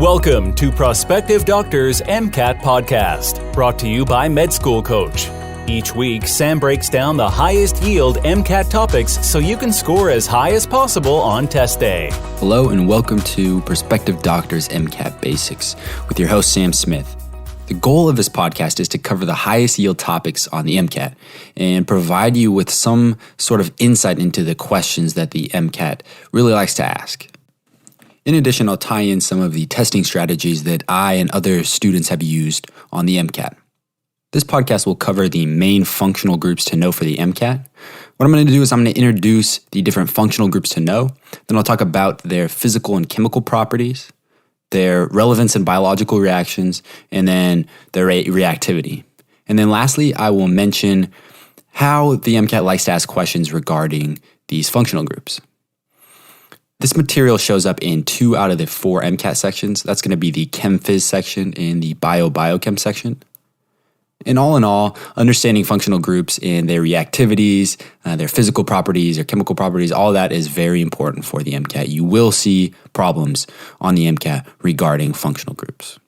Welcome to Prospective Doctors MCAT Podcast, brought to you by Med School Coach. Each week, Sam breaks down the highest yield MCAT topics so you can score as high as possible on test day. Hello and welcome to Prospective Doctors MCAT Basics with your host Sam Smith. The goal of this podcast is to cover the highest yield topics on the MCAT and provide you with some sort of insight into the questions that the MCAT really likes to ask. In addition, I'll tie in some of the testing strategies that I and other students have used on the MCAT. This podcast will cover the main functional groups to know for the MCAT. What I'm going to do is I'm going to introduce the different functional groups to know. Then I'll talk about their physical and chemical properties, their relevance in biological reactions, and then their reactivity. And then lastly, I will mention how the MCAT likes to ask questions regarding these functional groups. This material shows up in 2 out of the 4 MCAT sections. That's going to be the Chem Phys section and the Biochem section. And all in all, understanding functional groups and their reactivities, their physical properties, their chemical properties, all that is very important for the MCAT. You will see problems on the MCAT regarding functional groups.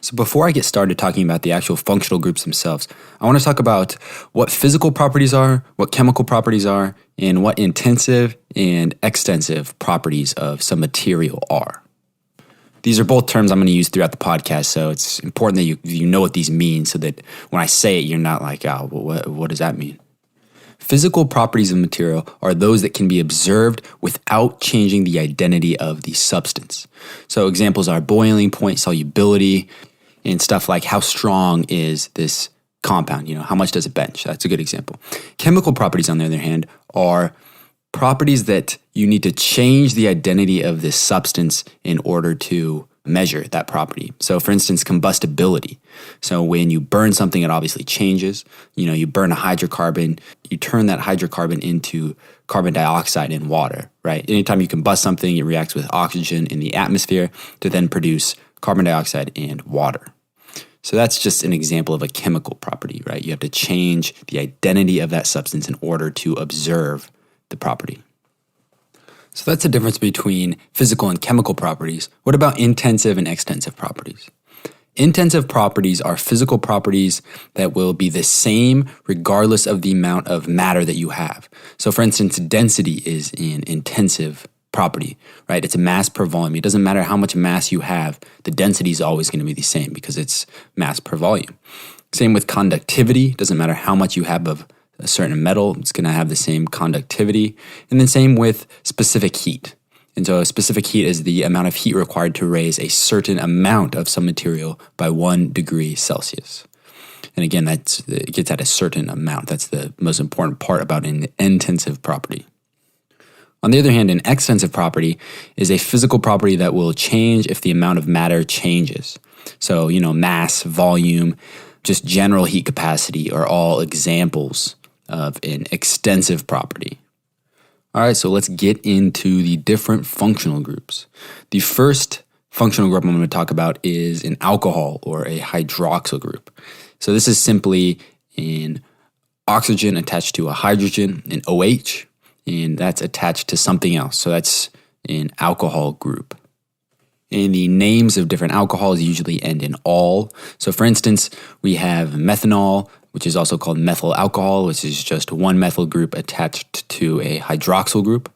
So before I get started talking about the actual functional groups themselves, I want to talk about what physical properties are, what chemical properties are, and what intensive and extensive properties of some material are. These are both terms I'm going to use throughout the podcast, so it's important that you know what these mean so that when I say it, you're not like, oh, what does that mean? Physical properties of material are those that can be observed without changing the identity of the substance. So examples are boiling point, solubility, and stuff like how strong is this compound? How much does it bench? That's a good example. Chemical properties, on the other hand, are properties that you need to change the identity of this substance in order to measure that property. So for instance, combustibility. So when you burn something, it obviously changes. You burn a hydrocarbon, you turn that hydrocarbon into carbon dioxide in water, right? Anytime you combust something, it reacts with oxygen in the atmosphere to then produce carbon dioxide and water. So that's just an example of a chemical property, right? You have to change the identity of that substance in order to observe the property. So that's the difference between physical and chemical properties. What about intensive and extensive properties? Intensive properties are physical properties that will be the same regardless of the amount of matter that you have. So for instance, density is an intensive property, right? It's a mass per volume. It doesn't matter how much mass you have, the density is always going to be the same because it's mass per volume. Same with conductivity. It doesn't matter how much you have of a certain metal, it's going to have the same conductivity. And then same with specific heat. And so a specific heat is the amount of heat required to raise a certain amount of some material by 1 degree Celsius. And again, it gets at a certain amount. That's the most important part about an intensive property. On the other hand, an extensive property is a physical property that will change if the amount of matter changes. So, mass, volume, just general heat capacity are all examples of an extensive property. All right, so let's get into the different functional groups. The first functional group I'm going to talk about is an alcohol or a hydroxyl group. So this is simply an oxygen attached to a hydrogen, an OH, and that's attached to something else. So that's an alcohol group. And the names of different alcohols usually end in -ol. So for instance, we have methanol, which is also called methyl alcohol, which is just one methyl group attached to a hydroxyl group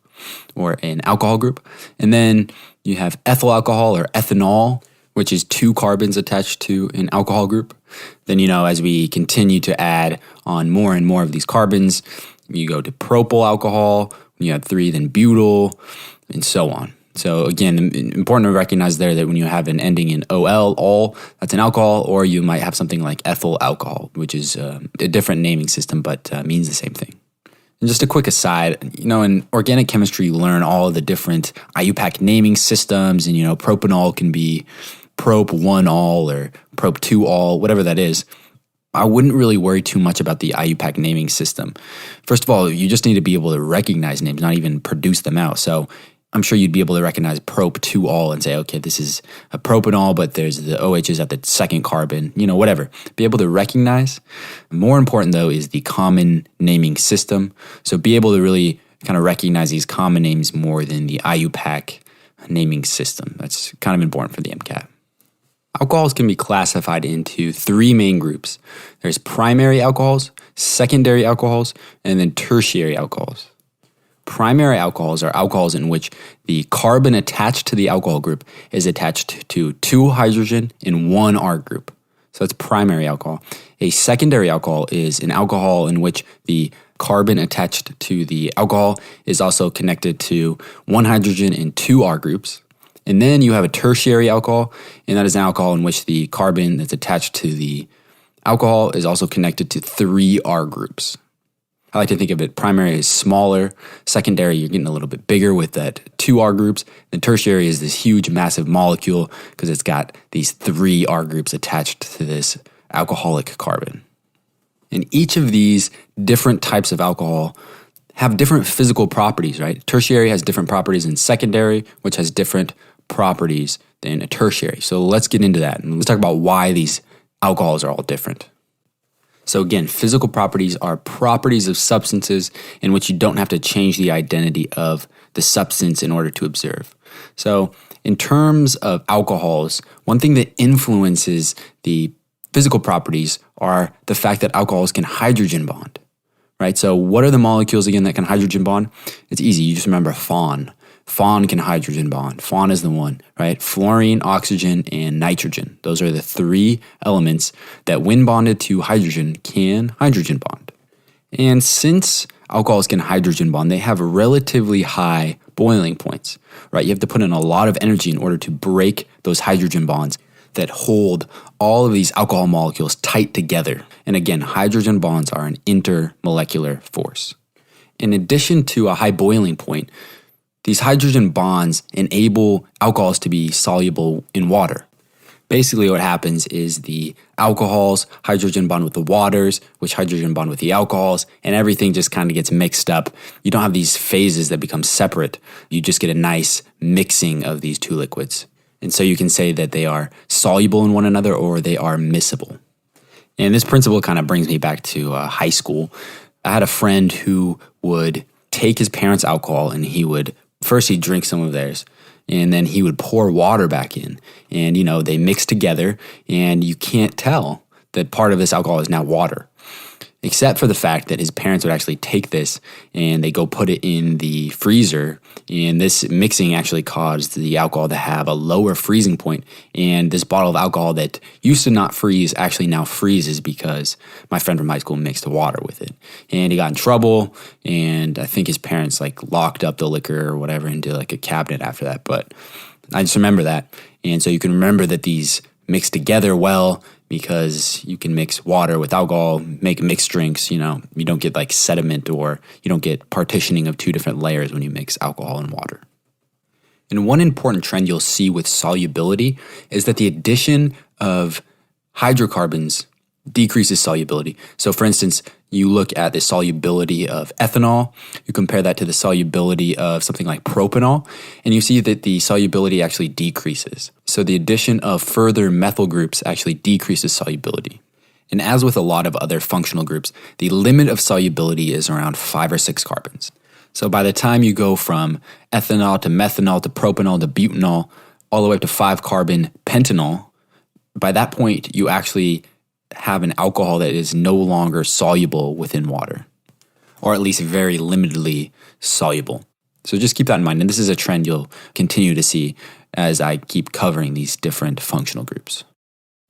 or an alcohol group. And then you have ethyl alcohol or ethanol, which is 2 carbons attached to an alcohol group. Then, as we continue to add on more and more of these carbons, you go to propyl alcohol, when you have 3, then butyl, and so on. So again, important to recognize there that when you have an ending in ol, that's an alcohol, or you might have something like ethyl alcohol, which is a different naming system, but means the same thing. And just a quick aside, in organic chemistry, you learn all of the different IUPAC naming systems, and propanol can be prop 1-ol or prop 2-ol, whatever that is. I wouldn't really worry too much about the IUPAC naming system. First of all, you just need to be able to recognize names, not even produce them out. So I'm sure you'd be able to recognize prop-2-ol and say, okay, this is a propanol, but there's the OHs at the second carbon, whatever. Be able to recognize. More important, though, is the common naming system. So be able to really kind of recognize these common names more than the IUPAC naming system. That's kind of important for the MCAT. Alcohols can be classified into three main groups. There's primary alcohols, secondary alcohols, and then tertiary alcohols. Primary alcohols are alcohols in which the carbon attached to the alcohol group is attached to 2 hydrogen in 1 R group. So that's primary alcohol. A secondary alcohol is an alcohol in which the carbon attached to the alcohol is also connected to 1 hydrogen in 2 R groups. And then you have a tertiary alcohol, and that is an alcohol in which the carbon that's attached to the alcohol is also connected to 3 R groups. I like to think of it, primary is smaller, secondary you're getting a little bit bigger with that 2 R groups, then tertiary is this huge massive molecule because it's got these 3 R groups attached to this alcoholic carbon. And each of these different types of alcohol have different physical properties, right? Tertiary has different properties than secondary, which has different properties than a tertiary. So let's get into that and let's talk about why these alcohols are all different. So again, physical properties are properties of substances in which you don't have to change the identity of the substance in order to observe. So in terms of alcohols, one thing that influences the physical properties are the fact that alcohols can hydrogen bond, right? So what are the molecules again that can hydrogen bond? It's easy. You just remember FON. FON can hydrogen bond. FON is the one, right? Fluorine, oxygen, and nitrogen. Those are the 3 elements that when bonded to hydrogen can hydrogen bond. And since alcohols can hydrogen bond, they have relatively high boiling points, right? You have to put in a lot of energy in order to break those hydrogen bonds that hold all of these alcohol molecules tight together. And again, hydrogen bonds are an intermolecular force. In addition to a high boiling point, these hydrogen bonds enable alcohols to be soluble in water. Basically what happens is the alcohols hydrogen bond with the waters, which hydrogen bond with the alcohols, and everything just kind of gets mixed up. You don't have these phases that become separate. You just get a nice mixing of these 2 liquids. And so you can say that they are soluble in one another or they are miscible. And this principle kind of brings me back to high school. I had a friend who would take his parents' alcohol and he'd drink some of theirs, and then he would pour water back in. And, they mix together, and you can't tell that part of this alcohol is now water, except for the fact that his parents would actually take this and they go put it in the freezer. And this mixing actually caused the alcohol to have a lower freezing point. And this bottle of alcohol that used to not freeze actually now freezes because my friend from high school mixed water with it. And he got in trouble. And I think his parents locked up the liquor or whatever into a cabinet after that. But I just remember that. And so you can remember that these mix together well, because you can mix water with alcohol, make mixed drinks, you don't get sediment or you don't get partitioning of 2 different layers when you mix alcohol and water. And one important trend you'll see with solubility is that the addition of hydrocarbons decreases solubility. So for instance, you look at the solubility of ethanol, you compare that to the solubility of something like propanol, and you see that the solubility actually decreases. So the addition of further methyl groups actually decreases solubility. And as with a lot of other functional groups, the limit of solubility is around 5 or 6 carbons. So by the time you go from ethanol to methanol to propanol to butanol, all the way up to 5 carbon pentanol, by that point you actually have an alcohol that is no longer soluble within water, or at least very limitedly soluble. So just keep that in mind. And this is a trend you'll continue to see as I keep covering these different functional groups.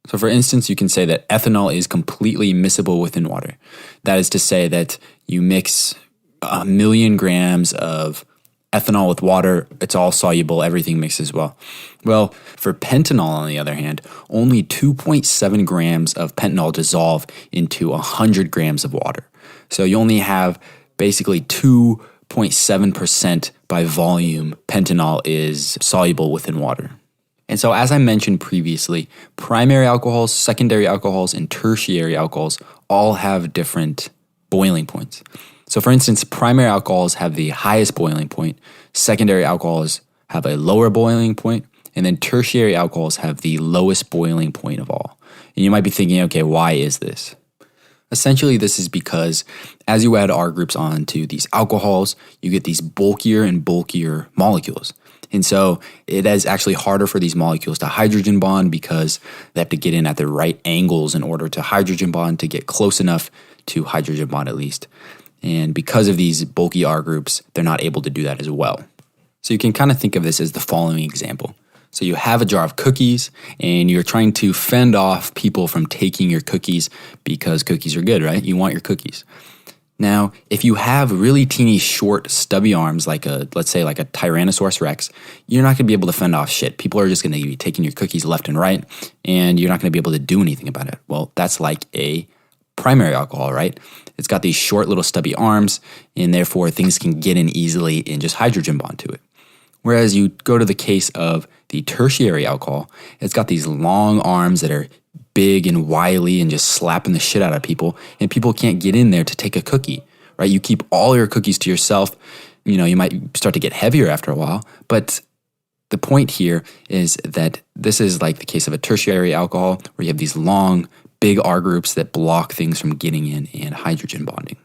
So for instance, you can say that ethanol is completely miscible within water. That is to say that you mix 1,000,000 grams of ethanol with water, it's all soluble, everything mixes well. Well, for pentanol, on the other hand, only 2.7 grams of pentanol dissolve into 100 grams of water. So you only have basically 2.7% by volume pentanol is soluble within water. And so as I mentioned previously, primary alcohols, secondary alcohols, and tertiary alcohols all have different boiling points. So for instance, primary alcohols have the highest boiling point, secondary alcohols have a lower boiling point, and then tertiary alcohols have the lowest boiling point of all. And you might be thinking, okay, why is this? Essentially, this is because as you add R groups onto these alcohols, you get these bulkier and bulkier molecules. And so it is actually harder for these molecules to hydrogen bond because they have to get in at the right angles in order to hydrogen bond, to get close enough to hydrogen bond at least. And because of these bulky R groups, they're not able to do that as well. So you can kind of think of this as the following example. So you have a jar of cookies and you're trying to fend off people from taking your cookies because cookies are good, right? You want your cookies. Now, if you have really teeny, short, stubby arms, let's say like a Tyrannosaurus Rex, you're not going to be able to fend off shit. People are just going to be taking your cookies left and right, and you're not going to be able to do anything about it. Well, that's like a primary alcohol, right? It's got these short little stubby arms, and therefore things can get in easily and just hydrogen bond to it. Whereas you go to the case of the tertiary alcohol, it's got these long arms that are big and wily and just slapping the shit out of people, and people can't get in there to take a cookie, right? You keep all your cookies to yourself. You might start to get heavier after a while, but the point here is that this is like the case of a tertiary alcohol where you have these long, big R groups that block things from getting in and hydrogen bonding.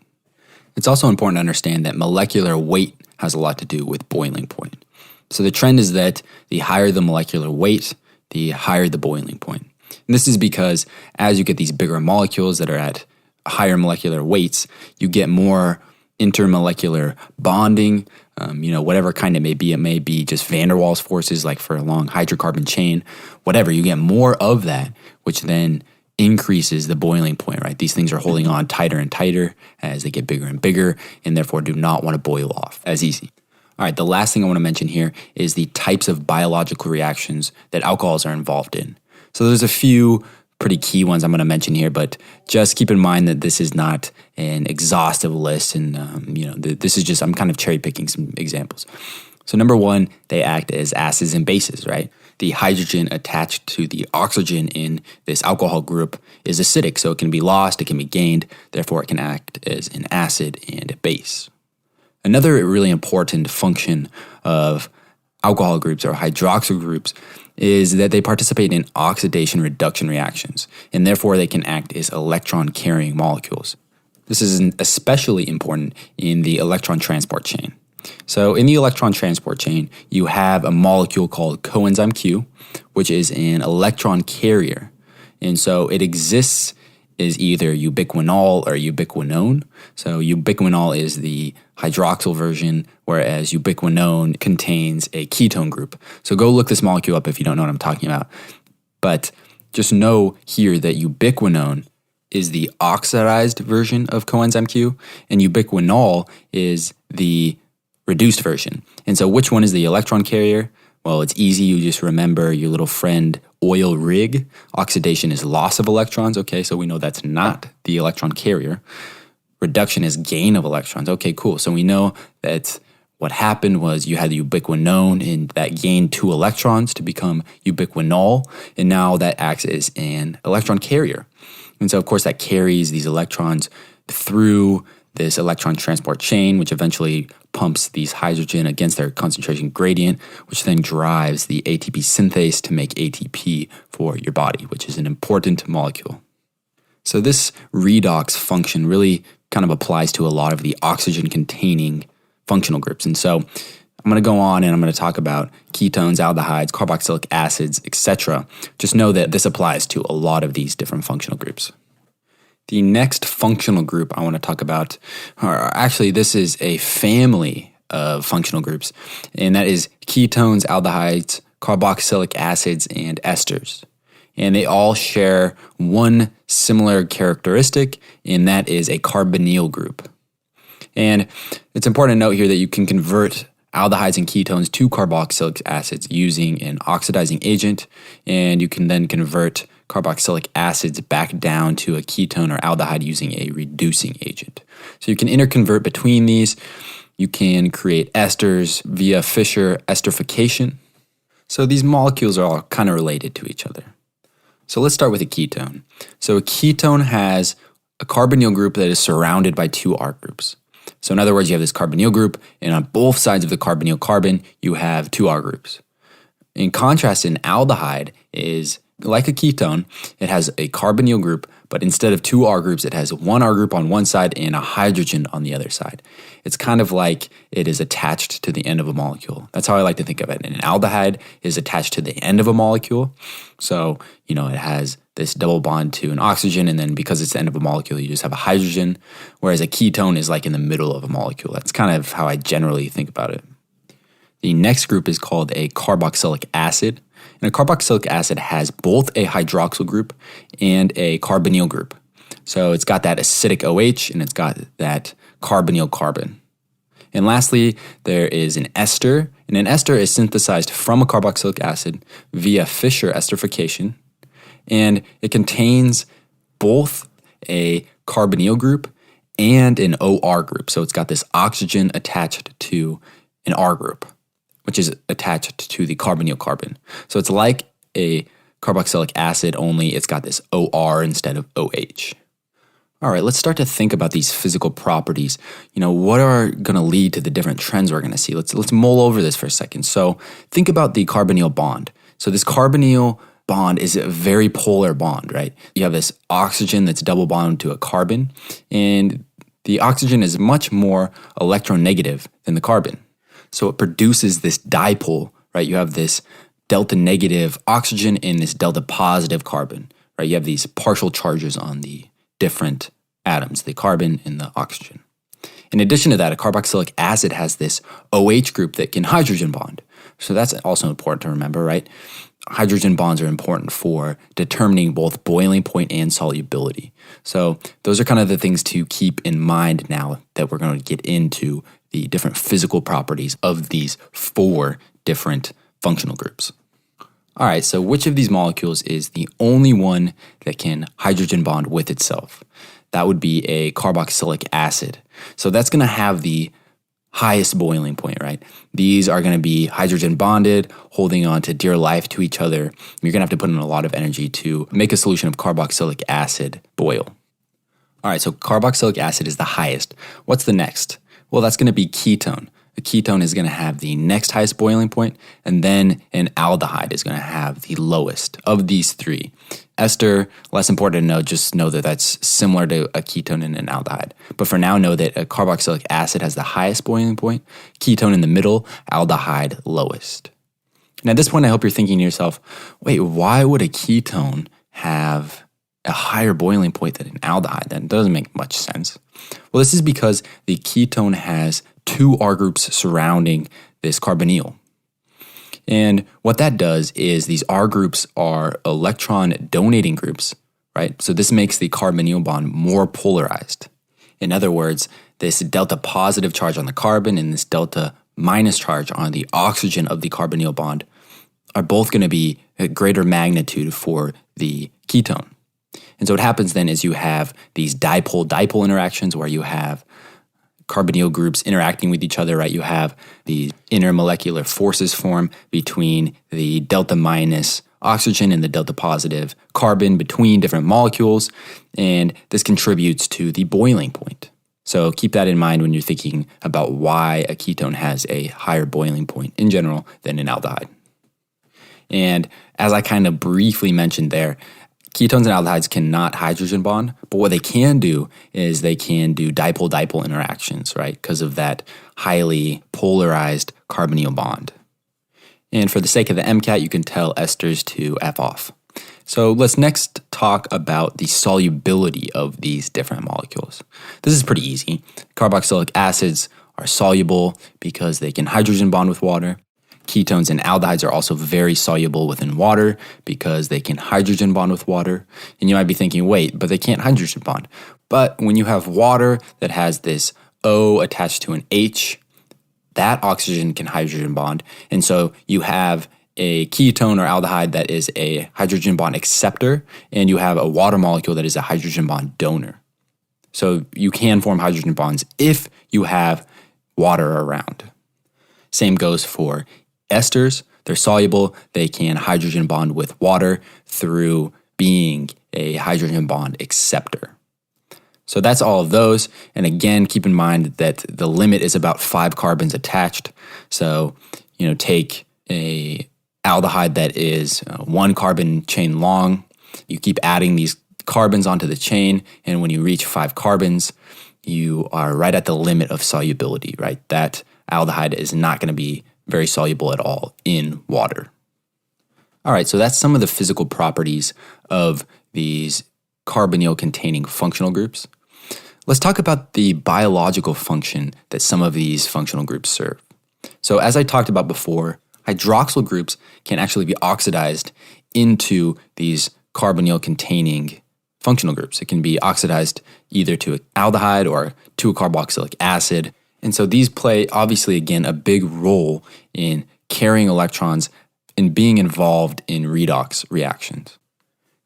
It's also important to understand that molecular weight has a lot to do with boiling point. So the trend is that the higher the molecular weight, the higher the boiling point. And this is because as you get these bigger molecules that are at higher molecular weights, you get more intermolecular bonding, whatever kind it may be. It may be just van der Waals forces, like for a long hydrocarbon chain, whatever. You get more of that, which then increases the boiling point, right? These things are holding on tighter and tighter as they get bigger and bigger, and therefore do not want to boil off as easy. All right, the last thing I want to mention here is the types of biological reactions that alcohols are involved in. So there's a few pretty key ones I'm going to mention here, but just keep in mind that this is not an exhaustive list, and this is just, I'm kind of cherry picking some examples. So number one, they act as acids and bases, right? The hydrogen attached to the oxygen in this alcohol group is acidic, so it can be lost, it can be gained, therefore it can act as an acid and a base. Another really important function of alcohol groups or hydroxyl groups is that they participate in oxidation reduction reactions, and therefore they can act as electron-carrying molecules. This is especially important in the electron transport chain. So in the electron transport chain, you have a molecule called coenzyme Q, which is an electron carrier. And so it exists as either ubiquinol or ubiquinone. So ubiquinol is the hydroxyl version, whereas ubiquinone contains a ketone group. So go look this molecule up if you don't know what I'm talking about. But just know here that ubiquinone is the oxidized version of coenzyme Q, and ubiquinol is the reduced version. And so which one is the electron carrier? Well, it's easy. You just remember your little friend oil rig. Oxidation is loss of electrons. Okay, so we know that's not the electron carrier. Reduction is gain of electrons. Okay, cool. So we know that what happened was you had the ubiquinone and that gained 2 electrons to become ubiquinol, and now that acts as an electron carrier. And so, of course, that carries these electrons through this electron transport chain, which eventually pumps these hydrogen against their concentration gradient, which then drives the ATP synthase to make ATP for your body, which is an important molecule. So this redox function really kind of applies to a lot of the oxygen-containing functional groups. And so I'm going to go on and I'm going to talk about ketones, aldehydes, carboxylic acids, etc. Just know that this applies to a lot of these different functional groups. The next functional group I want to talk about, or actually this is a family of functional groups, and that is ketones, aldehydes, carboxylic acids, and esters. And they all share one similar characteristic, and that is a carbonyl group. And it's important to note here that you can convert aldehydes and ketones to carboxylic acids using an oxidizing agent, and you can then convert carboxylic acids back down to a ketone or aldehyde using a reducing agent. So you can interconvert between these. You can create esters via Fischer esterification. So these molecules are all kind of related to each other. So let's start with a ketone. So a ketone has a carbonyl group that is surrounded by 2 R groups. So in other words, you have this carbonyl group, and on both sides of the carbonyl carbon, you have two R groups. In contrast, an aldehyde is like a ketone. It has a carbonyl group, but instead of two R groups, it has one R group on one side and a hydrogen on the other side. It's kind of like it is attached to the end of a molecule. That's how I like to think of it. And an aldehyde is attached to the end of a molecule. So, it has this double bond to an oxygen, and then because it's the end of a molecule, you just have a hydrogen, whereas a ketone is like in the middle of a molecule. That's kind of how I generally think about it. The next group is called a carboxylic acid. And a carboxylic acid has both a hydroxyl group and a carbonyl group. So it's got that acidic OH and it's got that carbonyl carbon. And lastly, there is an ester. And an ester is synthesized from a carboxylic acid via Fischer esterification. And it contains both a carbonyl group and an OR group. So it's got this oxygen attached to an R group, which is attached to the carbonyl carbon. So it's like a carboxylic acid, only it's got this OR instead of OH. All right, let's start to think about these physical properties. What are going to lead to the different trends we're going to see? Let's mull over this for a second. So think about the carbonyl bond. So this carbonyl bond is a very polar bond, right? You have this oxygen that's double bonded to a carbon, and the oxygen is much more electronegative than the carbon. So it produces this dipole, right? You have this delta negative oxygen and this delta positive carbon, right? You have these partial charges on the different atoms, the carbon and the oxygen. In addition to that, a carboxylic acid has this OH group that can hydrogen bond. So that's also important to remember, right? Hydrogen bonds are important for determining both boiling point and solubility. So those are kind of the things to keep in mind now that we're going to get into the different physical properties of these four different functional groups. All right, so which of these molecules is the only one that can hydrogen bond with itself? That would be a carboxylic acid. So that's going to have the highest boiling point, right? These are going to be hydrogen bonded, holding on to dear life to each other. You're going to have to put in a lot of energy to make a solution of carboxylic acid boil. All right, so carboxylic acid is the highest. What's the next? Well, that's going to be ketone. A ketone is going to have the next highest boiling point, and then an aldehyde is going to have the lowest of these three. Ester, less important to know, just know that that's similar to a ketone and an aldehyde. But for now, know that a carboxylic acid has the highest boiling point, ketone in the middle, aldehyde lowest. And at this point, I hope you're thinking to yourself, wait, why would a ketone have a higher boiling point than an aldehyde? That doesn't make much sense. Well, this is because the ketone has two R groups surrounding this carbonyl. And what that does is these R groups are electron donating groups, right? So this makes the carbonyl bond more polarized. In other words, this delta positive charge on the carbon and this delta minus charge on the oxygen of the carbonyl bond are both going to be a greater magnitude for the ketone. And so what happens then is you have these dipole-dipole interactions where you have carbonyl groups interacting with each other, right? You have these intermolecular forces form between the delta minus oxygen and the delta positive carbon between different molecules, and this contributes to the boiling point. So keep that in mind when you're thinking about why a ketone has a higher boiling point in general than an aldehyde. And as I kind of briefly mentioned there, ketones and aldehydes cannot hydrogen bond, but what they can do is they can do dipole-dipole interactions, right? Because of that highly polarized carbonyl bond. And for the sake of the MCAT, you can tell esters to F off. So let's next talk about the solubility of these different molecules. This is pretty easy. Carboxylic acids are soluble because they can hydrogen bond with water. Ketones and aldehydes are also very soluble within water because they can hydrogen bond with water. And you might be thinking, wait, but they can't hydrogen bond. But when you have water that has this O attached to an H, that oxygen can hydrogen bond. And so you have a ketone or aldehyde that is a hydrogen bond acceptor, and you have a water molecule that is a hydrogen bond donor. So you can form hydrogen bonds if you have water around. Same goes for esters. They're soluble. They can hydrogen bond with water through being a hydrogen bond acceptor. So that's all of those. And again, keep in mind that the limit is about 5 carbons attached. So, take a aldehyde that is 1 carbon chain long. You keep adding these carbons onto the chain, and when you reach 5 carbons, you are right at the limit of solubility, right? That aldehyde is not going to be very soluble at all in water. All right, so that's some of the physical properties of these carbonyl-containing functional groups. Let's talk about the biological function that some of these functional groups serve. So as I talked about before, hydroxyl groups can actually be oxidized into these carbonyl-containing functional groups. It can be oxidized either to an aldehyde or to a carboxylic acid. And so these play, obviously, again, a big role in carrying electrons and being involved in redox reactions.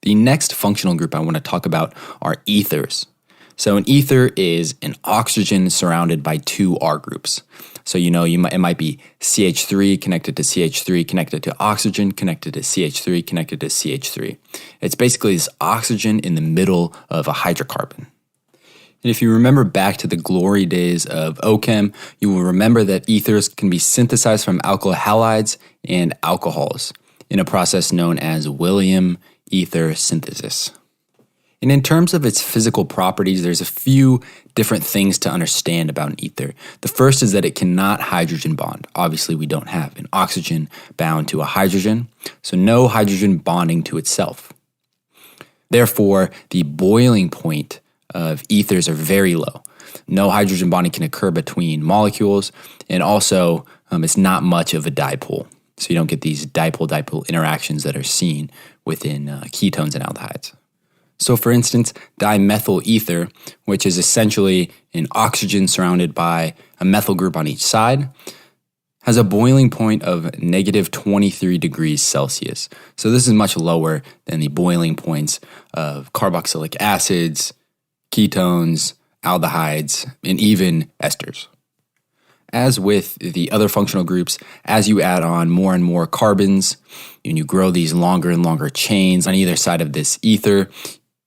The next functional group I want to talk about are ethers. So an ether is an oxygen surrounded by 2 R groups. So it might be CH3 connected to CH3 connected to oxygen connected to CH3 connected to CH3. It's basically this oxygen in the middle of a hydrocarbon. And if you remember back to the glory days of OChem, you will remember that ethers can be synthesized from alkyl halides and alcohols in a process known as William ether synthesis. And in terms of its physical properties, there's a few different things to understand about an ether. The first is that it cannot hydrogen bond. Obviously, we don't have an oxygen bound to a hydrogen, so no hydrogen bonding to itself. Therefore, the boiling point of ethers are very low. No hydrogen bonding can occur between molecules, and also it's not much of a dipole. So you don't get these dipole-dipole interactions that are seen within ketones and aldehydes. So for instance, dimethyl ether, which is essentially an oxygen surrounded by a methyl group on each side, has a boiling point of negative 23 degrees Celsius. So this is much lower than the boiling points of carboxylic acids, ketones, aldehydes, and even esters. As with the other functional groups, as you add on more and more carbons, and you grow these longer and longer chains on either side of this ether,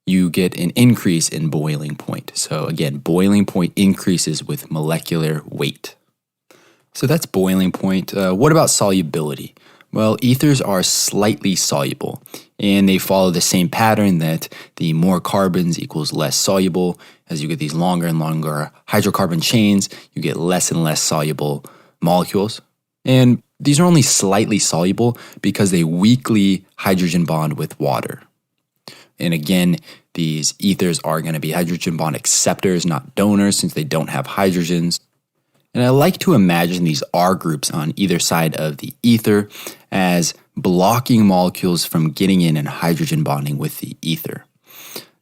you get an increase in boiling point. So again, boiling point increases with molecular weight. So that's boiling point. What about solubility? Well, ethers are slightly soluble, and they follow the same pattern that the more carbons equals less soluble. As you get these longer and longer hydrocarbon chains, you get less and less soluble molecules. And these are only slightly soluble because they weakly hydrogen bond with water. And again, these ethers are going to be hydrogen bond acceptors, not donors, since they don't have hydrogens. And I like to imagine these R groups on either side of the ether as blocking molecules from getting in and hydrogen bonding with the ether.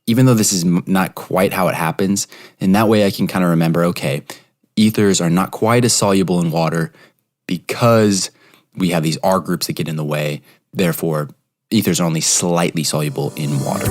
Even though this is not quite how it happens, in that way I can kind of remember, okay, ethers are not quite as soluble in water because we have these R groups that get in the way. Therefore, ethers are only slightly soluble in water.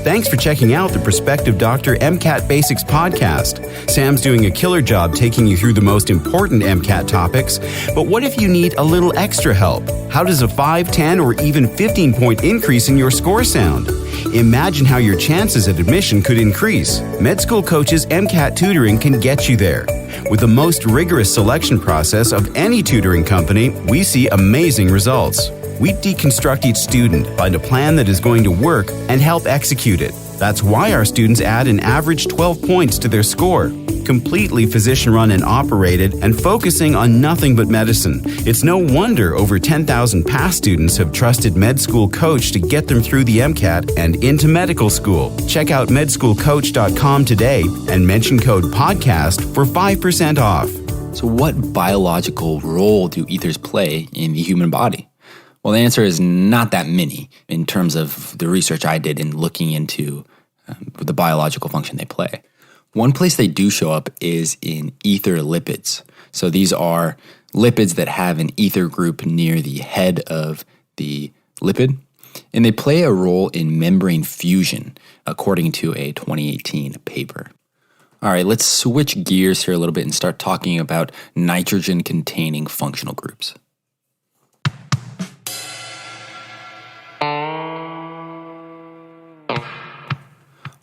Thanks for checking out the Prospective Doctor MCAT Basics podcast. Sam's doing a killer job taking you through the most important MCAT topics, but what if you need a little extra help? How does a 5, 10, or even 15-point increase in your score sound? Imagine how your chances at admission could increase. Med School Coach's MCAT tutoring can get you there. With the most rigorous selection process of any tutoring company, we see amazing results. We deconstruct each student, find a plan that is going to work, and help execute it. That's why our students add an average 12 points to their score. Completely physician-run and operated, and focusing on nothing but medicine. It's no wonder over 10,000 past students have trusted Med School Coach to get them through the MCAT and into medical school. Check out medschoolcoach.com today and mention code PODCAST for 5% off. So what biological role do ethers play in the human body? Well, the answer is not that many in terms of the research I did in looking into the biological function they play. One place they do show up is in ether lipids. So these are lipids that have an ether group near the head of the lipid, and they play a role in membrane fusion, according to a 2018 paper. All right, let's switch gears here a little bit and start talking about nitrogen-containing functional groups.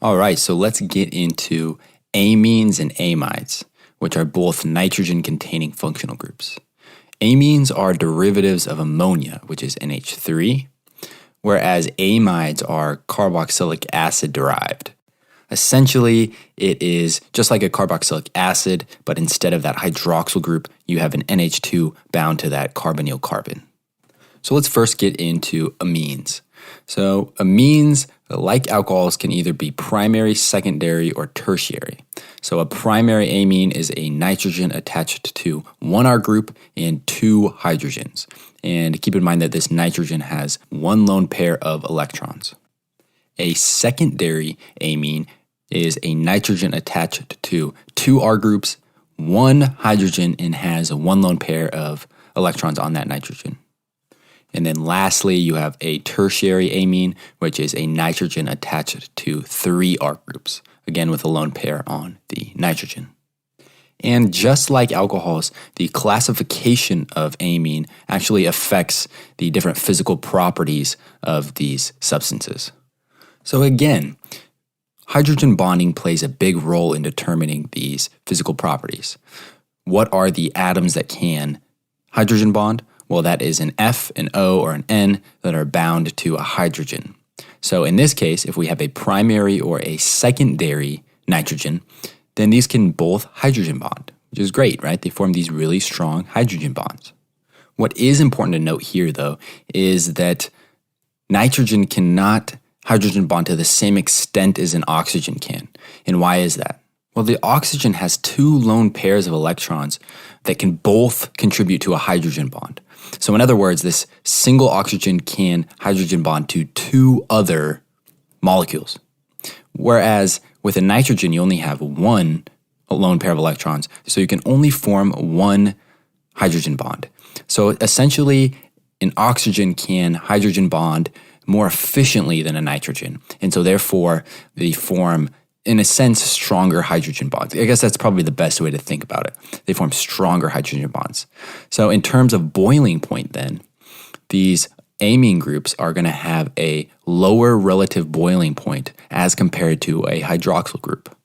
All right, so let's get into amines and amides, which are both nitrogen-containing functional groups. Amines are derivatives of ammonia, which is NH3, whereas amides are carboxylic acid derived. Essentially, it is just like a carboxylic acid, but instead of that hydroxyl group, you have an NH2 bound to that carbonyl carbon. So let's first get into amines. So amines, like alcohols, can either be primary, secondary, or tertiary. So a primary amine is a nitrogen attached to one R group and two hydrogens. And keep in mind that this nitrogen has one lone pair of electrons. A secondary amine is a nitrogen attached to two R groups, one hydrogen, and has one lone pair of electrons on that nitrogen. And then lastly, you have a tertiary amine, which is a nitrogen attached to three R groups, again with a lone pair on the nitrogen. And just like alcohols, the classification of amine actually affects the different physical properties of these substances. So again, hydrogen bonding plays a big role in determining these physical properties. What are the atoms that can hydrogen bond? Well, that is an F, an O, or an N that are bound to a hydrogen. So in this case, if we have a primary or a secondary nitrogen, then these can both hydrogen bond, which is great, right? They form these really strong hydrogen bonds. What is important to note here, though, is that nitrogen cannot hydrogen bond to the same extent as an oxygen can. And why is that? Well, the oxygen has two lone pairs of electrons that can both contribute to a hydrogen bond. So in other words, this single oxygen can hydrogen bond to two other molecules. Whereas with a nitrogen, you only have one lone pair of electrons, so you can only form one hydrogen bond. So essentially, an oxygen can hydrogen bond more efficiently than a nitrogen. And so therefore, they form, in a sense, stronger hydrogen bonds. I guess that's probably the best way to think about it. They form stronger hydrogen bonds. So in terms of boiling point then, these amine groups are going to have a lower relative boiling point as compared to a hydroxyl group.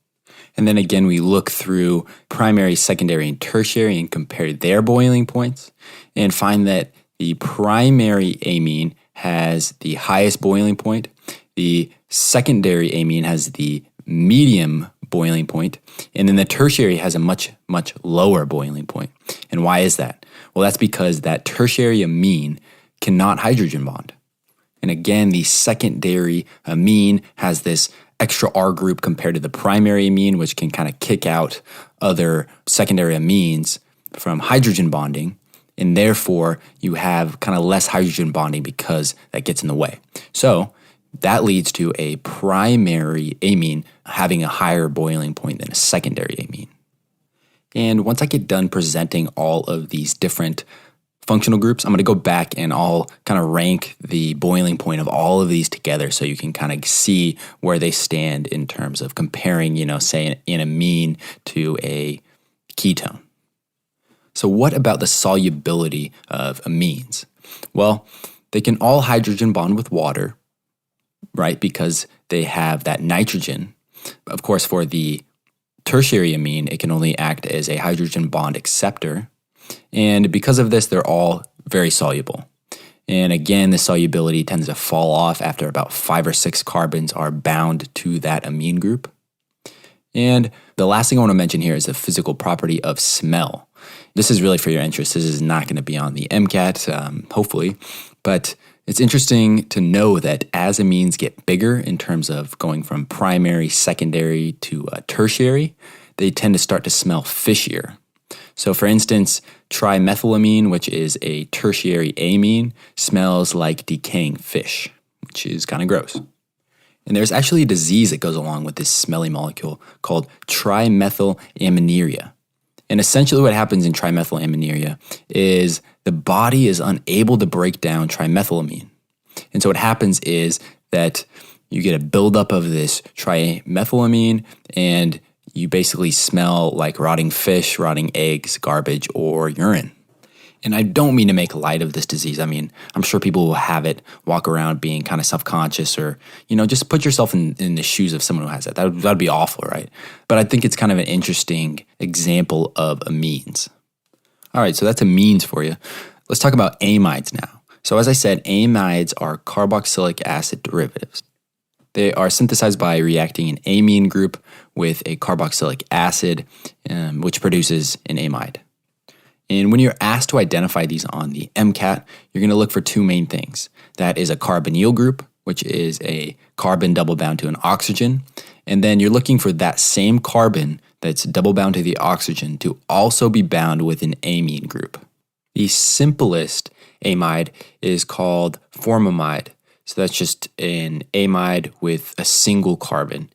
And then again, we look through primary, secondary, and tertiary and compare their boiling points and find that the primary amine has the highest boiling point. The secondary amine has the medium boiling point, and then the tertiary has a much, much lower boiling point. And why is that? Well, that's because that tertiary amine cannot hydrogen bond. And again, the secondary amine has this extra R group compared to the primary amine, which can kind of kick out other secondary amines from hydrogen bonding. And therefore, you have kind of less hydrogen bonding because that gets in the way. So that leads to a primary amine having a higher boiling point than a secondary amine. And once I get done presenting all of these different functional groups, I'm going to go back and I'll kind of rank the boiling point of all of these together so you can kind of see where they stand in terms of comparing, say an amine to a ketone. So what about the solubility of amines? Well, they can all hydrogen bond with water, right? Because they have that nitrogen. Of course, for the tertiary amine, it can only act as a hydrogen bond acceptor. And because of this, they're all very soluble. And again, the solubility tends to fall off after about 5 or 6 carbons are bound to that amine group. And the last thing I want to mention here is the physical property of smell. This is really for your interest. This is not going to be on the MCAT, hopefully. But it's interesting to know that as amines get bigger in terms of going from primary, secondary to tertiary, they tend to start to smell fishier. So for instance, trimethylamine, which is a tertiary amine, smells like decaying fish, which is kind of gross. And there's actually a disease that goes along with this smelly molecule called trimethylaminuria. And essentially what happens in trimethylaminuria is the body is unable to break down trimethylamine. And so what happens is that you get a buildup of this trimethylamine and you basically smell like rotting fish, rotting eggs, garbage, or urine. And I don't mean to make light of this disease. I mean, I'm sure people will have it, walk around being kind of self-conscious, or, just put yourself in the shoes of someone who has it. That'd be awful, right? But I think it's kind of an interesting example of amines. All right, so that's amines for you. Let's talk about amides now. So as I said, amides are carboxylic acid derivatives. They are synthesized by reacting an amine group with a carboxylic acid, which produces an amide. And when you're asked to identify these on the MCAT, you're going to look for two main things. That is a carbonyl group, which is a carbon double bound to an oxygen. And then you're looking for that same carbon that's double bound to the oxygen to also be bound with an amine group. The simplest amide is called formamide. So that's just an amide with a single carbon.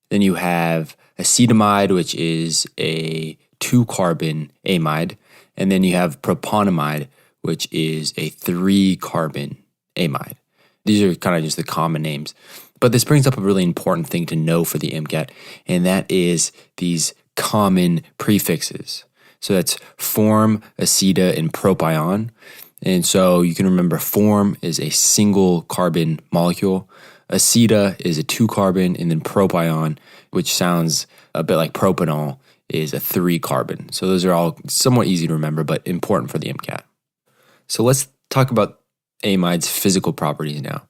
Then you have acetamide, which is a 2-carbon amide. And then you have propanamide, which is a 3-carbon amide. These are kind of just the common names. But this brings up a really important thing to know for the MCAT, and that is these common prefixes. So that's form, aceta, and propion. And so you can remember form is a single carbon molecule, aceta is a 2-carbon, and then propion, which sounds a bit like propanol, is a 3-carbon. So those are all somewhat easy to remember, but important for the MCAT. So let's talk about amides' physical properties now.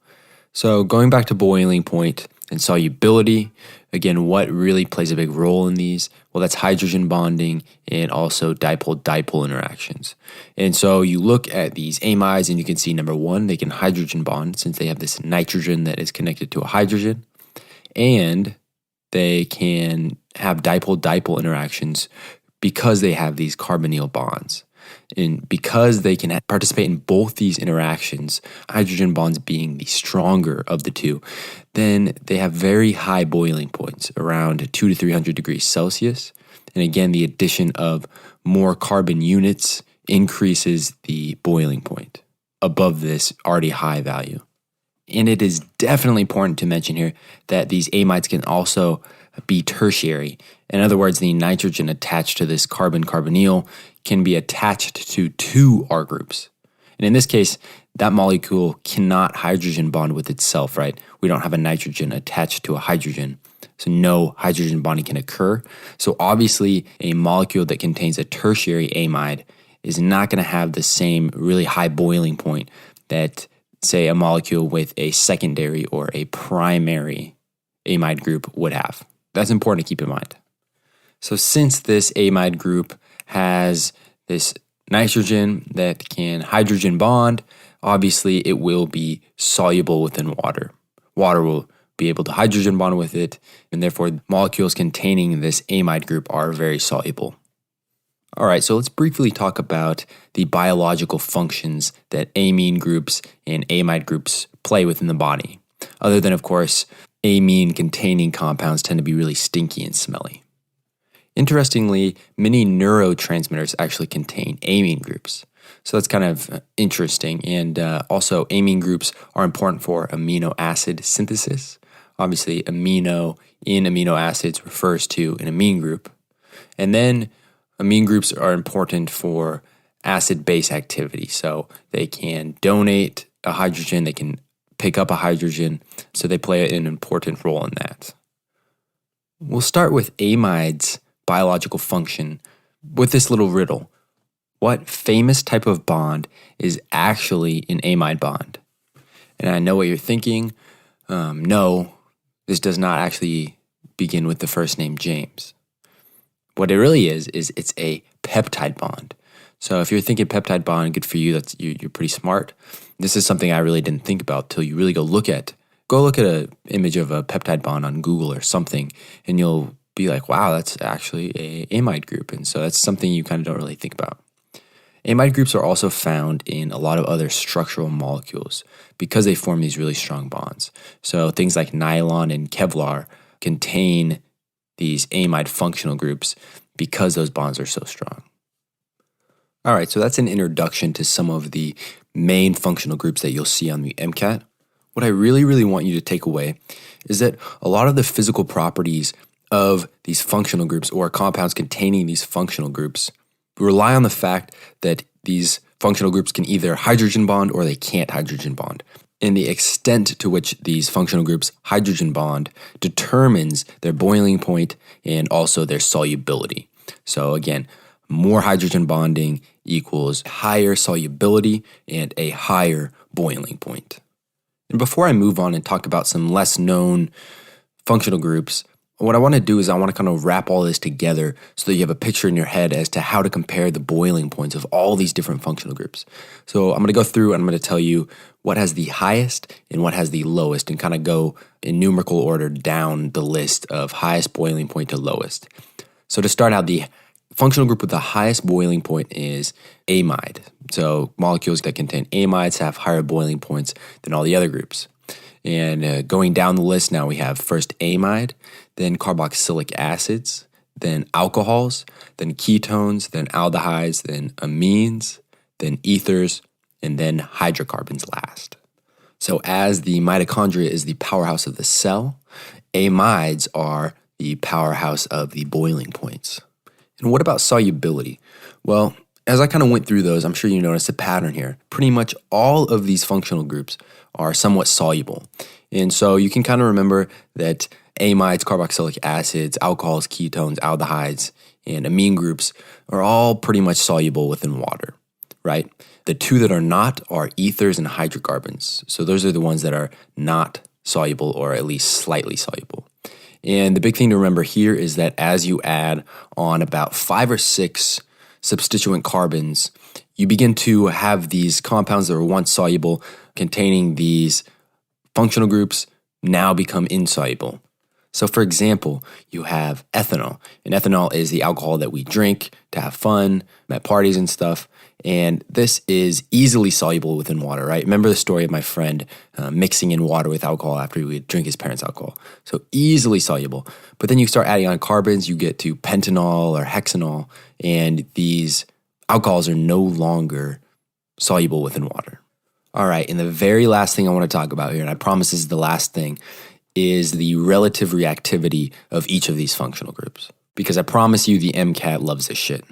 So going back to boiling point and solubility, again, what really plays a big role in these? Well, that's hydrogen bonding and also dipole-dipole interactions. And so you look at these amides and you can see, number one, they can hydrogen bond since they have this nitrogen that is connected to a hydrogen. And they can have dipole-dipole interactions because they have these carbonyl bonds. And because they can participate in both these interactions, hydrogen bonds being the stronger of the two, then they have very high boiling points, around 200 to 300 degrees Celsius. And again, the addition of more carbon units increases the boiling point above this already high value. And it is definitely important to mention here that these amides can also be tertiary. In other words, the nitrogen attached to this carbonyl can be attached to 2 R groups. And in this case, that molecule cannot hydrogen bond with itself, right? We don't have a nitrogen attached to a hydrogen, so no hydrogen bonding can occur. So obviously, a molecule that contains a tertiary amide is not going to have the same really high boiling point that, say, a molecule with a secondary or a primary amide group would have. That's important to keep in mind. So since this amide group has this nitrogen that can hydrogen bond, obviously it will be soluble within water. Water will be able to hydrogen bond with it, and therefore molecules containing this amide group are very soluble. All right, so let's briefly talk about the biological functions that amine groups and amide groups play within the body. Other than, of course, amine-containing compounds tend to be really stinky and smelly. Interestingly, many neurotransmitters actually contain amine groups. So that's kind of interesting. And also, amine groups are important for amino acid synthesis. Obviously, amino in amino acids refers to an amine group. And then amine groups are important for acid-base activity. So they can donate a hydrogen, they can pick up a hydrogen, so they play an important role in that. We'll start with amides' biological function with this little riddle. What famous type of bond is actually an amide bond? And I know what you're thinking. No, this does not actually begin with the first name James. What it really is it's a peptide bond. So if you're thinking peptide bond, good for you. You're pretty smart. This is something I really didn't think about till you really go look at an image of a peptide bond on Google or something, and you'll be like, wow, that's actually a amide group. And so that's something you kind of don't really think about. Amide groups are also found in a lot of other structural molecules because they form these really strong bonds. So things like nylon and Kevlar contain these amide functional groups because those bonds are so strong. All right, so that's an introduction to some of the main functional groups that you'll see on the MCAT. What I really, really want you to take away is that a lot of the physical properties of these functional groups or compounds containing these functional groups rely on the fact that these functional groups can either hydrogen bond or they can't hydrogen bond. And the extent to which these functional groups hydrogen bond determines their boiling point and also their solubility. So again, more hydrogen bonding equals higher solubility and a higher boiling point. And before I move on and talk about some less known functional groups, what I want to do is I want to kind of wrap all this together so that you have a picture in your head as to how to compare the boiling points of all these different functional groups. So I'm going to go through and I'm going to tell you what has the highest and what has the lowest and kind of go in numerical order down the list of highest boiling point to lowest. So to start out, the functional group with the highest boiling point is amide. So molecules that contain amides have higher boiling points than all the other groups. And going down the list now, we have first amide, then carboxylic acids, then alcohols, then ketones, then aldehydes, then amines, then ethers, and then hydrocarbons last. So as the mitochondria is the powerhouse of the cell, amides are the powerhouse of the boiling points. And what about solubility? Well, as I kind of went through those, I'm sure you noticed a pattern here. Pretty much all of these functional groups are somewhat soluble. And so you can kind of remember that amides, carboxylic acids, alcohols, ketones, aldehydes, and amine groups are all pretty much soluble within water, right? The two that are not are ethers and hydrocarbons. So those are the ones that are not soluble or at least slightly soluble. And the big thing to remember here is that as you add on about 5 or 6 substituent carbons, you begin to have these compounds that were once soluble containing these functional groups now become insoluble. So for example, you have ethanol, and ethanol is the alcohol that we drink to have fun at parties and stuff. And this is easily soluble within water, right? Remember the story of my friend mixing in water with alcohol after he would drink his parents' alcohol. So easily soluble. But then you start adding on carbons, you get to pentanol or hexanol, and these alcohols are no longer soluble within water. All right, and the very last thing I want to talk about here, and I promise this is the last thing, is the relative reactivity of each of these functional groups. Because I promise you the MCAT loves this shit.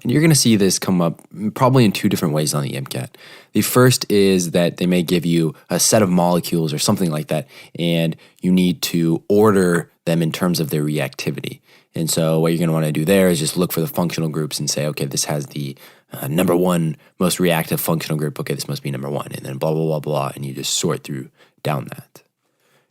And you're going to see this come up probably in 2 different ways on the MCAT. The first is that they may give you a set of molecules or something like that, and you need to order them in terms of their reactivity. And so what you're going to want to do there is just look for the functional groups and say, okay, this has the number 1 most reactive functional group. Okay, this must be number 1, and then blah, blah, blah, blah, and you just sort through down that.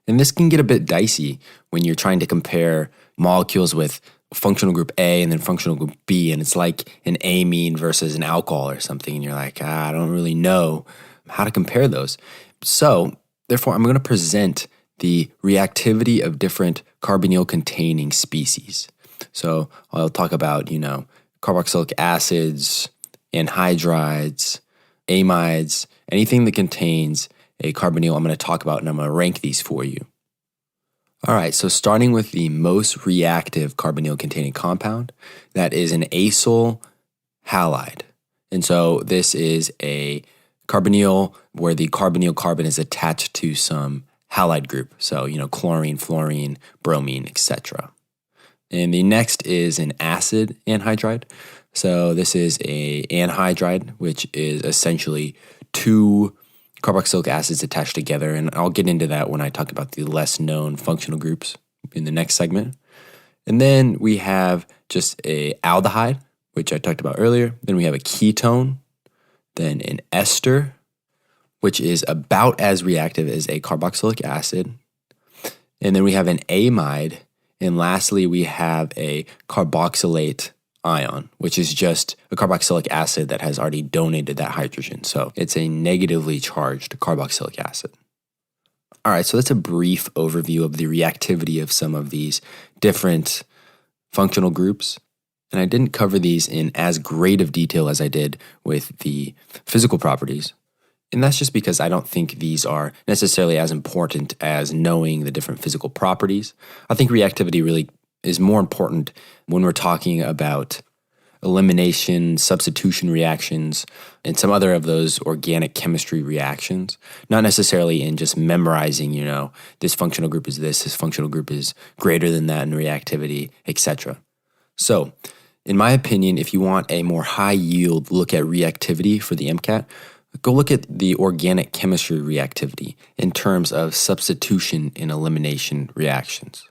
And this can get a bit dicey when you're trying to compare molecules with functional group A and then functional group B, and it's like an amine versus an alcohol or something, and you're like, I don't really know how to compare those. So, therefore, I'm going to present the reactivity of different carbonyl-containing species. So, I'll talk about, carboxylic acids, anhydrides, amides, anything that contains a carbonyl I'm going to talk about, and I'm going to rank these for you. All right, so starting with the most reactive carbonyl-containing compound, that is an acyl halide. And so this is a carbonyl where the carbonyl carbon is attached to some halide group. So, chlorine, fluorine, bromine, etc. And the next is an acid anhydride. So this is a anhydride, which is essentially 2 carboxylic acids attached together, and I'll get into that when I talk about the less known functional groups in the next segment. And then we have just a aldehyde, which I talked about earlier. Then we have a ketone, then an ester, which is about as reactive as a carboxylic acid. And then we have an amide, and lastly we have a carboxylate ion, which is just a carboxylic acid that has already donated that hydrogen. So it's a negatively charged carboxylic acid. All right, so that's a brief overview of the reactivity of some of these different functional groups. And I didn't cover these in as great of detail as I did with the physical properties. And that's just because I don't think these are necessarily as important as knowing the different physical properties. I think reactivity really is more important when we're talking about elimination, substitution reactions, and some other of those organic chemistry reactions, not necessarily in just memorizing, this functional group is this functional group is greater than that in reactivity, etc. So In my opinion, if you want a more high yield look at reactivity for the MCAT, go look at the organic chemistry reactivity in terms of substitution and elimination reactions.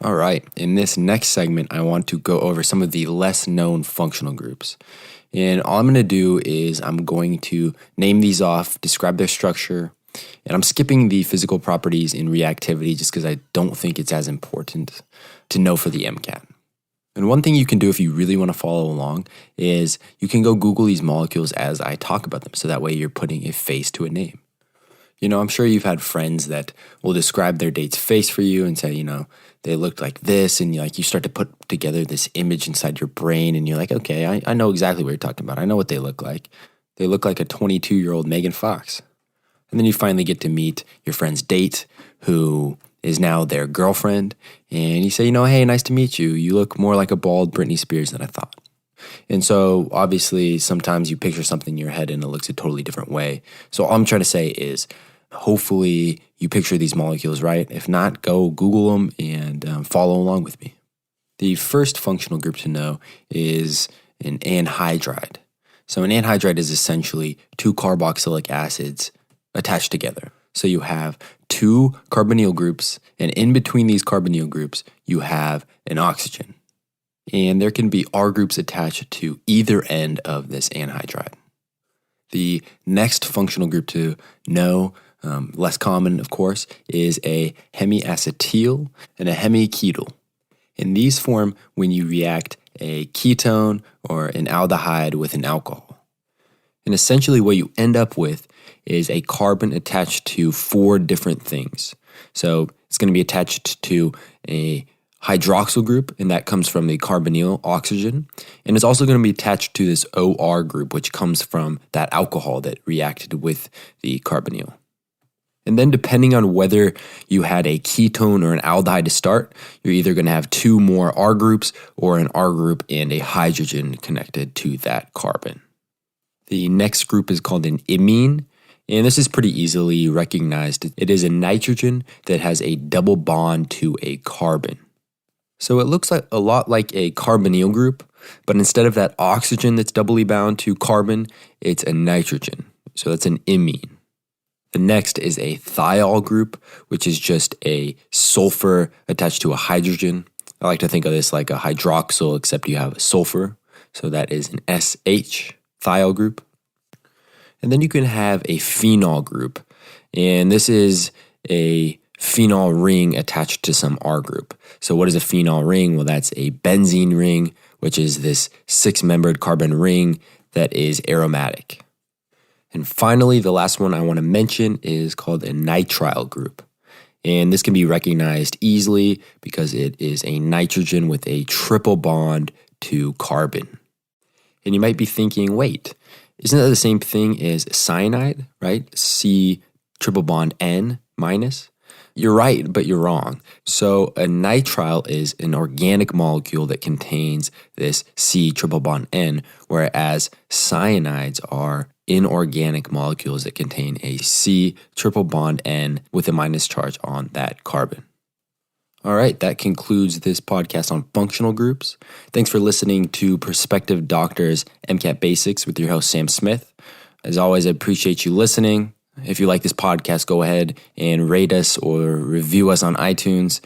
All right, in this next segment, I want to go over some of the less known functional groups. And all I'm going to do is I'm going to name these off, describe their structure, and I'm skipping the physical properties in reactivity just because I don't think it's as important to know for the MCAT. And one thing you can do if you really want to follow along is you can go Google these molecules as I talk about them, so that way you're putting a face to a name. I'm sure you've had friends that will describe their date's face for you and say, they looked like this, and you start to put together this image inside your brain, and you're like, okay, I know exactly what you're talking about. I know what they look like. They look like a 22-year-old Megan Fox. And then you finally get to meet your friend's date, who is now their girlfriend, and you say, hey, nice to meet you. You look more like a bald Britney Spears than I thought. And so obviously sometimes you picture something in your head and it looks a totally different way. So all I'm trying to say is hopefully you picture these molecules right. If not, go Google them and follow along with me. The first functional group to know is an anhydride. So an anhydride is essentially two carboxylic acids attached together. So you have two carbonyl groups, and in between these carbonyl groups, you have an oxygen. And there can be R groups attached to either end of this anhydride. The next functional group to know, less common of course, is a hemiacetyl and a hemiketyl. And these form when you react a ketone or an aldehyde with an alcohol. And essentially what you end up with is a carbon attached to four different things. So it's going to be attached to a hydroxyl group, and that comes from the carbonyl oxygen. And it's also going to be attached to this OR group, which comes from that alcohol that reacted with the carbonyl. And then depending on whether you had a ketone or an aldehyde to start, you're either going to have two more R groups or an R group and a hydrogen connected to that carbon. The next group is called an imine, and this is pretty easily recognized. It is a nitrogen that has a double bond to a carbon. So it looks like a lot like a carbonyl group, but instead of that oxygen that's doubly bound to carbon, it's a nitrogen. So that's an imine. The next is a thiol group, which is just a sulfur attached to a hydrogen. I like to think of this like a hydroxyl, except you have a sulfur. So that is an SH, thiol group. And then you can have a phenol group. And this is a phenol ring attached to some R group. So what is a phenol ring? Well, that's a benzene ring, which is this six-membered carbon ring that is aromatic. And finally, the last one I want to mention is called a nitrile group. And this can be recognized easily because it is a nitrogen with a triple bond to carbon. And you might be thinking, wait, isn't that the same thing as cyanide, right? C triple bond N minus? You're right, but you're wrong. So a nitrile is an organic molecule that contains this C triple bond N, whereas cyanides are inorganic molecules that contain a C triple bond N with a minus charge on that carbon. All right, that concludes this podcast on functional groups. Thanks for listening to Prospective Doctors MCAT Basics with your host, Sam Smith. As always, I appreciate you listening. If you like this podcast, go ahead and rate us or review us on iTunes.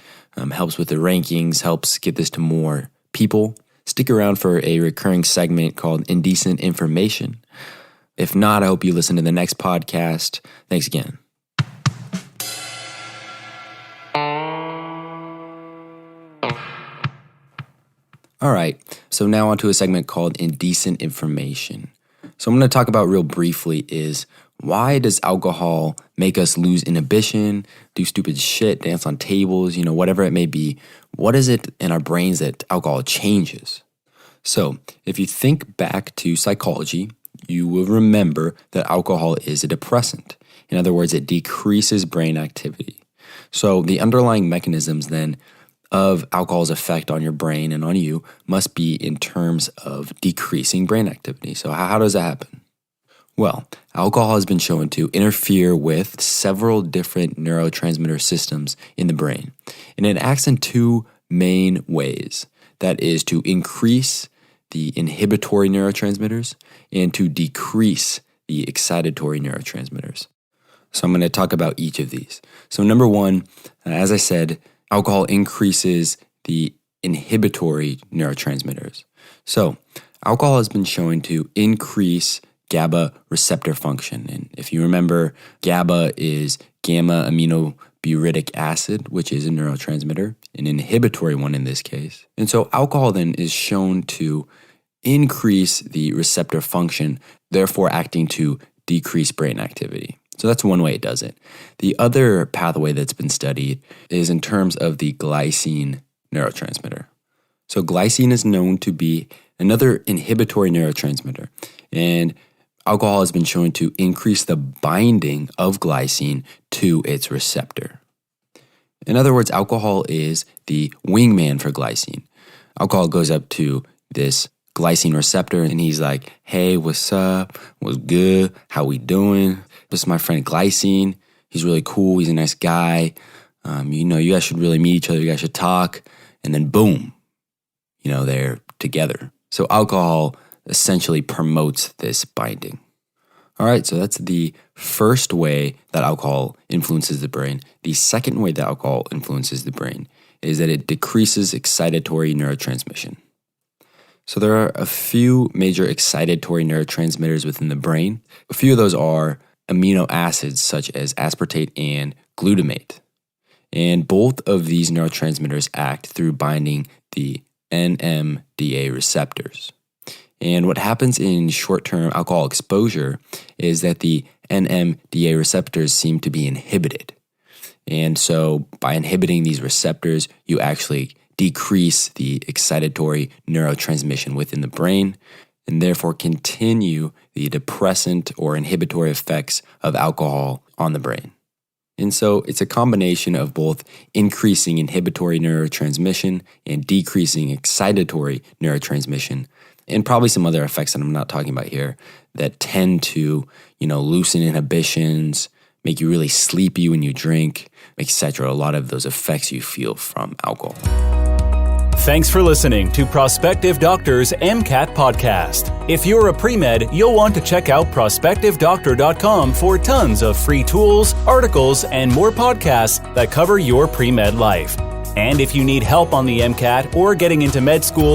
Helps with the rankings, helps get this to more people. Stick around for a recurring segment called Indecent Information. If not, I hope you listen to the next podcast. Thanks again. All right, so now on to a segment called Indecent Information. So I'm going to talk about real briefly is why does alcohol make us lose inhibition, do stupid shit, dance on tables, whatever it may be? What is it in our brains that alcohol changes? So if you think back to psychology, you will remember that alcohol is a depressant. In other words, it decreases brain activity. So the underlying mechanisms then of alcohol's effect on your brain and on you must be in terms of decreasing brain activity. So how does that happen? Well, alcohol has been shown to interfere with several different neurotransmitter systems in the brain, and it acts in two main ways. That is to increase the inhibitory neurotransmitters and to decrease the excitatory neurotransmitters. So I'm going to talk about each of these. So number one, as I said, alcohol increases the inhibitory neurotransmitters. So alcohol has been shown to increase GABA receptor function. And if you remember, GABA is gamma aminobutyric acid, which is a neurotransmitter, an inhibitory one in this case. And so alcohol then is shown to increase the receptor function, therefore acting to decrease brain activity. So that's one way it does it. The other pathway that's been studied is in terms of the glycine neurotransmitter. So glycine is known to be another inhibitory neurotransmitter, and alcohol has been shown to increase the binding of glycine to its receptor. In other words, alcohol is the wingman for glycine. Alcohol goes up to this glycine receptor and he's like, hey, what's up? What's good? How we doing? This is my friend Glycine. He's really cool. He's a nice guy. You guys should really meet each other. You guys should talk. And then boom, they're together. So alcohol essentially promotes this binding. All right, so that's the first way that alcohol influences the brain. The second way that alcohol influences the brain is that it decreases excitatory neurotransmission. So there are a few major excitatory neurotransmitters within the brain. A few of those are amino acids such as aspartate and glutamate. And both of these neurotransmitters act through binding the NMDA receptors. And what happens in short-term alcohol exposure is that the NMDA receptors seem to be inhibited. And so by inhibiting these receptors, you actually decrease the excitatory neurotransmission within the brain and therefore continue the depressant or inhibitory effects of alcohol on the brain. And so it's a combination of both increasing inhibitory neurotransmission and decreasing excitatory neurotransmission, and probably some other effects that I'm not talking about here that tend to, loosen inhibitions, make you really sleepy when you drink, etc. A lot of those effects you feel from alcohol. Thanks for listening to Prospective Doctor's MCAT podcast. If you're a pre-med, you'll want to check out prospectivedoctor.com for tons of free tools, articles, and more podcasts that cover your pre-med life. And if you need help on the MCAT or getting into med school,